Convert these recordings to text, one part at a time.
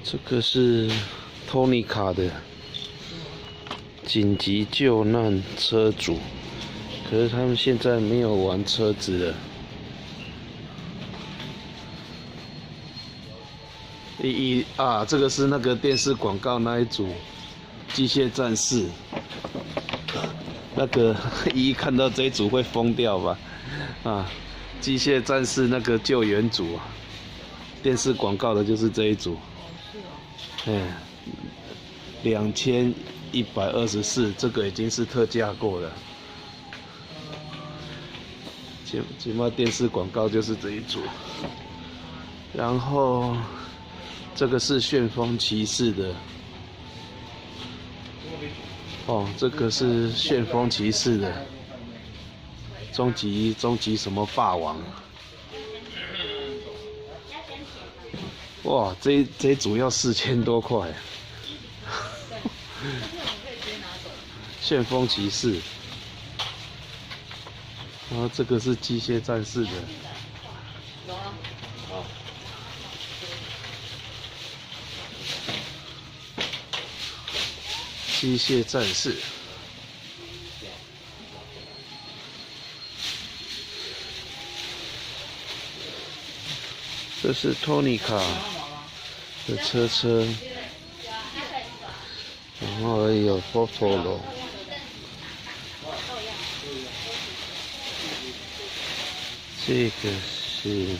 这个是托尼卡的紧急救难车主，可是他们现在没有玩车子了。这个是那个电视广告那一组机械战士，那个一看到这一组会疯掉吧？机械战士那个救援组啊，电视广告的就是这一组。2124，这个已经是特价过了。起码电视广告就是这一组。然后这个是旋风骑士的。这个是旋风骑士的。终极什么霸王？哇，这一组要4000多块。旋风骑士，然后这个是机械战士的。机械战士。这是托尼卡的车，然后还有 OTORO， 这个是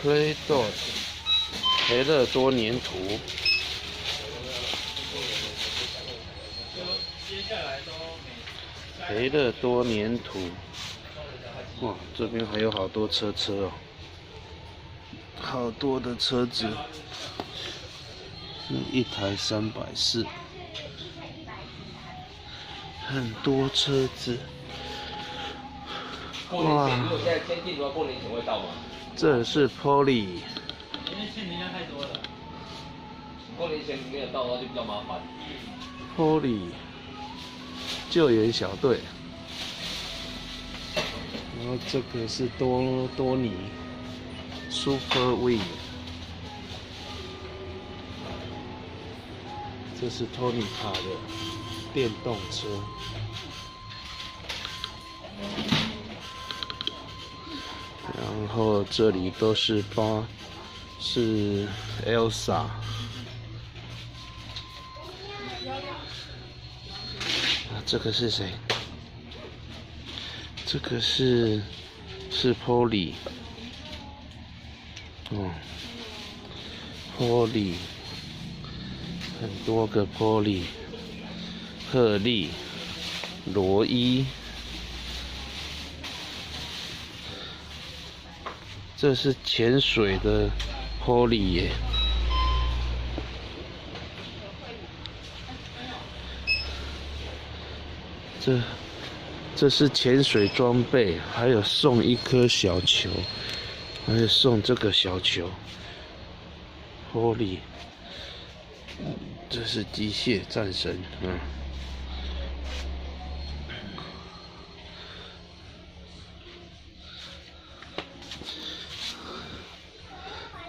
playground 培乐多粘土。培乐多粘土。哇，这边还有好多车哦，好多的车子，一台340，很多车子。哇！这是 Polly。因为欠人家太多了。过年前没有到的话就比较麻烦。Polly 救援小队。然后这个是多尼 Super Wing。这是托尼卡的电动车。然后这里都是是 Elsa。这个是谁？这个是 Polly。Polly， 很多个 Polly， 鹤立、罗伊。这是潜水的 Polly 耶。这是潜水装备，还有送一颗小球，还有送这个小球 Polly。这是机械战神。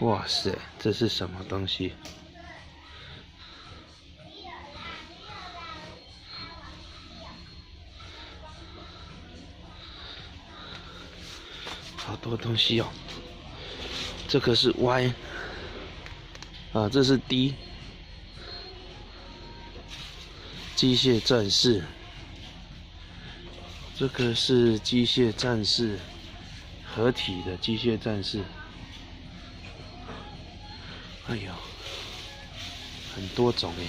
哇塞，这是什么东西？好多东西哦。这个是 Y， 这是 D。机械战士。这个是机械战士合体的机械战士。哎呦，很多种耶。